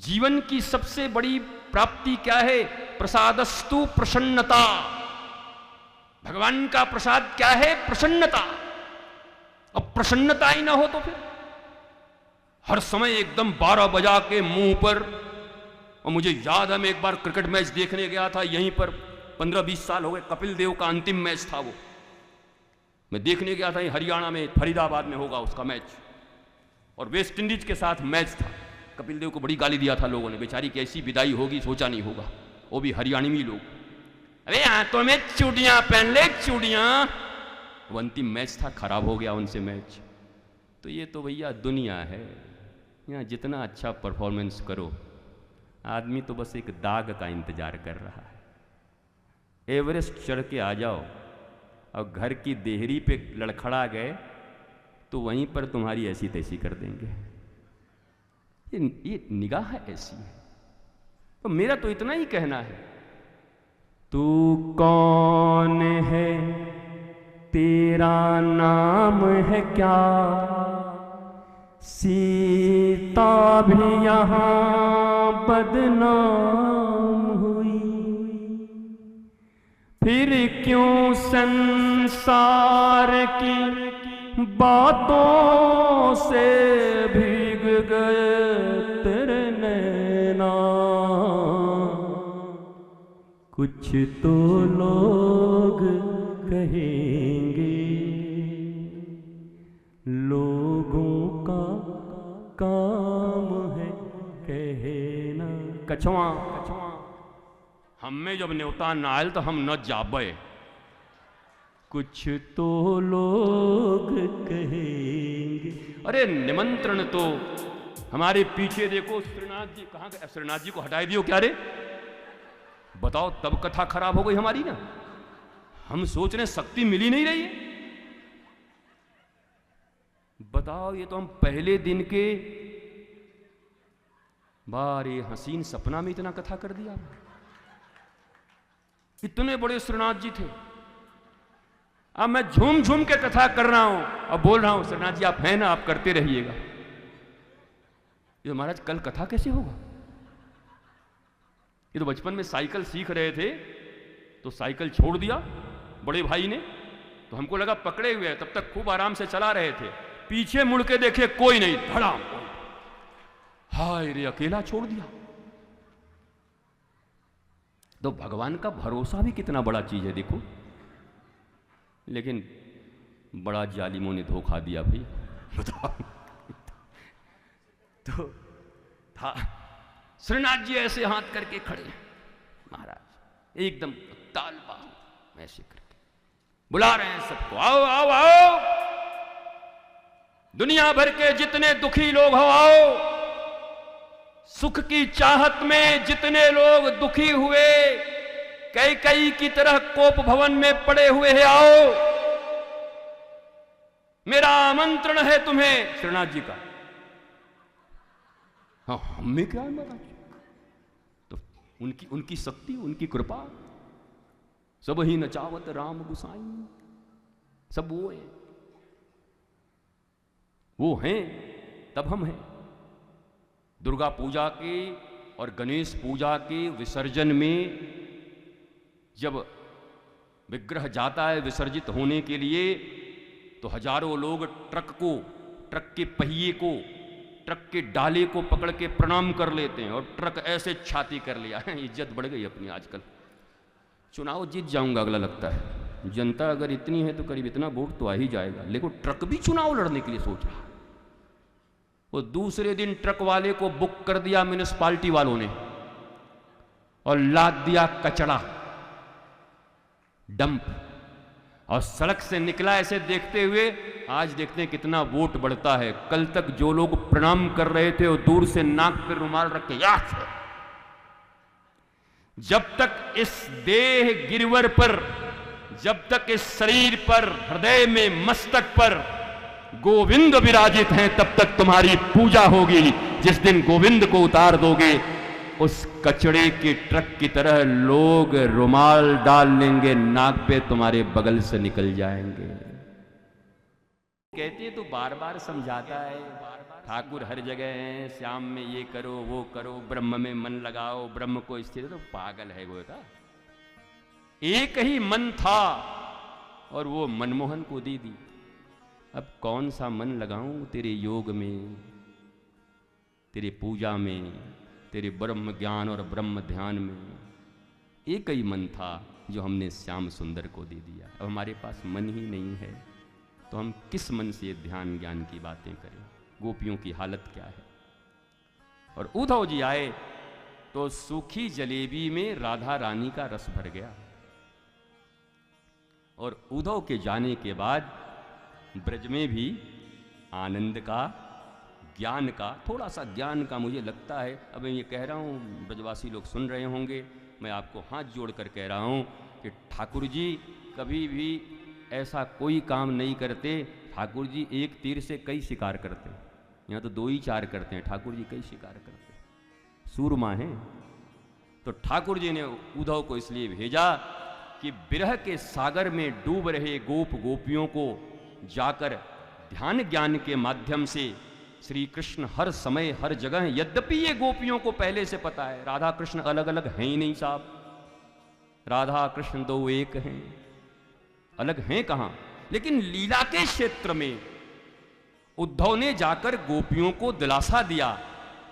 जीवन की सबसे बड़ी प्राप्ति क्या है? प्रसादस्तु प्रसन्नता। भगवान का प्रसाद क्या है? प्रसन्नता। अब प्रसन्नता ही ना हो तो फिर हर समय एकदम 12 बजा के मुंह पर। और मुझे याद है मैं एक बार क्रिकेट मैच देखने गया था यहीं पर, 15-20 साल हो गए, कपिल देव का अंतिम मैच था वो। मैं देखने गया था हरियाणा में, फरीदाबाद में होगा उसका मैच, और वेस्ट इंडीज के साथ मैच था। कपिल देव को बड़ी गाली दिया था लोगों ने, बेचारी कैसी विदाई होगी सोचा नहीं होगा, वो भी हरियाणवी लोग। अरे हाथों में चूड़ियां पहन ले, चूड़ियां। वो अंतिम मैच था, खराब हो गया उनसे मैच। तो ये तो भैया दुनिया है, यहाँ जितना अच्छा परफॉर्मेंस करो, आदमी तो बस एक दाग का इंतजार कर रहा है। एवरेस्ट चढ़ के आ जाओ और घर की देहरी पे लड़खड़ा गए तो वहीं पर तुम्हारी ऐसी तैसी कर देंगे। ये निगाह ऐसी है। तो मेरा तो इतना ही कहना है, तू कौन है, तेरा नाम है क्या, सीता भी यहाँ बदनाम हुई, फिर क्यों संसार की बातों से भीग गए तेरे नैना। कुछ तो लोग कहेंगे, लोगों का काम है कहना। कछुआ हम में जब न्योता न आयल तो हम न जाबे, कुछ तो लोग कहेंगे। अरे निमंत्रण तो हमारे पीछे देखो, श्रीनाथ जी कहाँ गए? श्रीनाथ जी को हटाई दियो क्या रे? बताओ, तब कथा खराब हो गई हमारी ना। हम सोच रहे शक्ति मिली नहीं रही है। बताओ, ये तो हम पहले दिन के बारे हसीन सपना में इतना कथा कर दिया। इतने बड़े श्रीनाथ जी थे, अब मैं झूम झूम के कथा कर रहा हूं और बोल रहा हूं श्रीनाथ जी आप हैं ना, आप करते रहिएगा। ये महाराज कल कथा कैसे होगा? ये तो बचपन में साइकिल सीख रहे थे तो साइकिल छोड़ दिया बड़े भाई ने, तो हमको लगा पकड़े हुए हैं, तब तक खूब आराम से चला रहे थे। पीछे मुड़ के देखे कोई नहीं, धड़ाम, हाय रे अकेला छोड़ दिया। तो भगवान का भरोसा भी कितना बड़ा चीज है देखो। लेकिन बड़ा जालिमों ने धोखा दिया भाई, बताओ। तो था श्रीनाथ जी ऐसे हाथ करके खड़े, महाराज एकदम ताल बाहु ऐसे करके बुला रहे हैं सबको, आओ आओ आओ, दुनिया भर के जितने दुखी लोग हो आओ, सुख की चाहत में जितने लोग दुखी हुए, कई की तरह कोप भवन में पड़े हुए हैं, आओ, मेरा आमंत्रण है तुम्हें। श्रीनाथ जी का, हाँ हमें क्या है महाराज? तो उनकी शक्ति, उनकी कृपा, सब ही नचावत राम गुसाई, सब वो हैं तब हम हैं। दुर्गा पूजा के और गणेश पूजा के विसर्जन में जब विग्रह जाता है विसर्जित होने के लिए, तो हजारों लोग ट्रक के पहिए को, ट्रक के डाले को पकड़ के प्रणाम कर लेते हैं, और ट्रक ऐसे छाती कर लिया है। इज्जत बढ़ गई अपनी आजकल। चुनाव जीत जाऊंगा अगला लगता है, जनता अगर इतनी है तो करीब इतना वोट तो आ ही जाएगा, लेकिन ट्रक भी चुनाव लड़ने के लिए सोच रहा। वो दूसरे दिन ट्रक वाले को बुक कर दिया म्युनिसिपालिटी वालों ने, और लाद दिया कचड़ा डंप, और सड़क से निकला ऐसे देखते हुए। आज देखते हैं कितना वोट बढ़ता है। कल तक जो लोग प्रणाम कर रहे थे वो दूर से नाक पे रुमाल रख के याद है। जब तक इस देह गिरवर पर, जब तक इस शरीर पर, हृदय में, मस्तक पर गोविंद विराजित हैं, तब तक तुम्हारी पूजा होगी। जिस दिन गोविंद को उतार दोगे, उस कचड़े के ट्रक की तरह लोग रुमाल डाल लेंगे नाक पे, तुम्हारे बगल से निकल जाएंगे। कहते तो बार बार समझाता है, बार बार ठाकुर हर जगह हैं, श्याम में ये करो वो करो, ब्रह्म में मन लगाओ, ब्रह्म को स्थिर, तो पागल है वो का। एक ही मन था और वो मनमोहन को दे दी। अब कौन सा मन लगाऊं तेरे योग में, तेरे पूजा में, तेरे ब्रह्म ज्ञान और ब्रह्म ध्यान में। एक ही मन था जो हमने श्याम सुंदर को दे दिया। अब हमारे पास मन ही नहीं है तो हम किस मन से ध्यान ज्ञान की बातें करें। गोपियों की हालत क्या है। और उद्धव जी आए तो सूखी जलेबी में राधा रानी का रस भर गया। और उद्धव के जाने के बाद ब्रज में भी आनंद का, ज्ञान का, थोड़ा सा ज्ञान का मुझे लगता है। अब मैं ये कह रहा हूँ, ब्रजवासी लोग सुन रहे होंगे, मैं आपको हाथ जोड़कर कह रहा हूँ कि ठाकुर जी कभी भी ऐसा कोई काम नहीं करते। ठाकुर जी एक तीर से कई शिकार करते हैं। यहाँ तो 2 ही 4 करते हैं, ठाकुर जी कई शिकार करते हैं, सूरमा हैं। तो ठाकुर जी ने उद्धव को इसलिए भेजा कि विरह के सागर में डूब रहे गोप गोपियों को जाकर ध्यान ज्ञान के माध्यम से श्री कृष्ण हर समय हर जगह, यद्यपि ये गोपियों को पहले से पता है राधा कृष्ण अलग अलग हैं ही नहीं साहब, राधा कृष्ण 2 एक हैं, अलग हैं कहां। लेकिन लीला के क्षेत्र में उद्धव ने जाकर गोपियों को दिलासा दिया,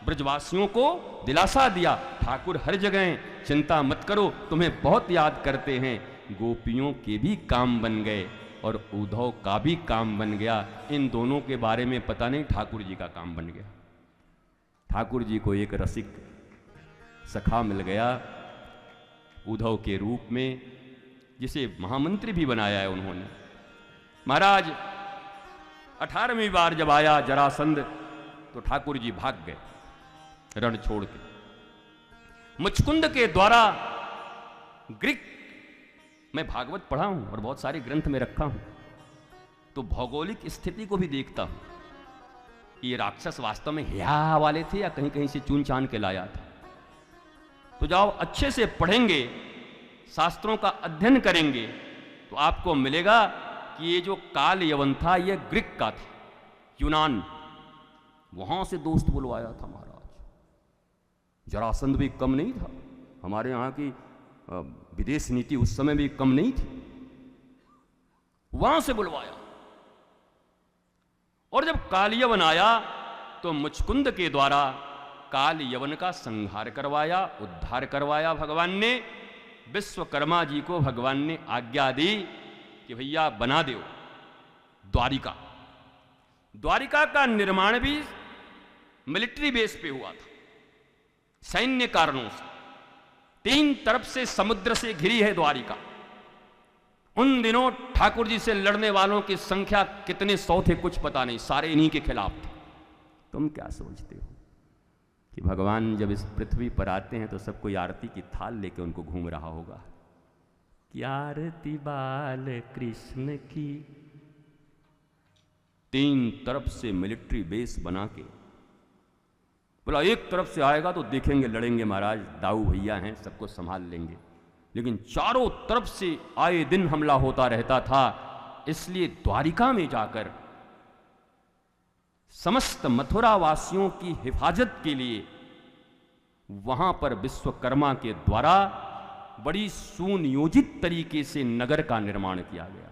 ब्रजवासियों को दिलासा दिया, ठाकुर हर जगह, चिंता मत करो, तुम्हें बहुत याद करते हैं। गोपियों के भी काम बन गए और उद्धव का भी काम बन गया। इन दोनों के बारे में पता नहीं, ठाकुर जी का काम बन गया। ठाकुर जी को एक रसिक सखा मिल गया उद्धव के रूप में, जिसे महामंत्री भी बनाया है उन्होंने। महाराज 18वीं बार जब आया जरासंध तो ठाकुर जी भाग गए रण छोड़ के। मुचकुंद के द्वारा ग्रीक, मैं भागवत पढ़ा हूं और बहुत सारे ग्रंथ में रखा हूं, तो भौगोलिक स्थिति को भी देखता हूं। ये राक्षस वास्तव में हिया वाले थे या कहीं कहीं से चुन चान के लाया था। तो जब आप अच्छे से पढ़ेंगे, शास्त्रों का अध्ययन करेंगे, तो आपको मिलेगा कि ये जो काल यवन था ये ग्रीक का था, यूनान, वहां से दोस्त बुलवाया था महाराज। जरासंध भी कम नहीं था, हमारे यहाँ की विदेश नीति उस समय भी कम नहीं थी, वहां से बुलवाया। और जब काल यवन आया तो मुचकुंद के द्वारा काल यवन का संहार करवाया, उद्धार करवाया भगवान ने। विश्वकर्मा जी को भगवान ने आज्ञा दी कि भैया बना दो द्वारिका। द्वारिका का निर्माण भी मिलिट्री बेस पे हुआ था, सैन्य कारणों से। 3 तरफ से समुद्र से घिरी है द्वारिका। उन दिनों ठाकुर जी से लड़ने वालों की संख्या कितने 100 थे कुछ पता नहीं, सारे इन्हीं के खिलाफ थे। तुम क्या सोचते हो कि भगवान जब इस पृथ्वी पर आते हैं तो सब कोई आरती की थाल लेके उनको घूम रहा होगा कि आरती बाल कृष्ण की। 3 तरफ से मिलिट्री बेस बना के, बोला एक तरफ से आएगा तो देखेंगे, लड़ेंगे महाराज, दाऊ भैया हैं, सबको संभाल लेंगे। लेकिन चारों तरफ से आए दिन हमला होता रहता था। इसलिए द्वारिका में जाकर समस्त मथुरा वासियों की हिफाजत के लिए वहां पर विश्वकर्मा के द्वारा बड़ी सुनियोजित तरीके से नगर का निर्माण किया गया।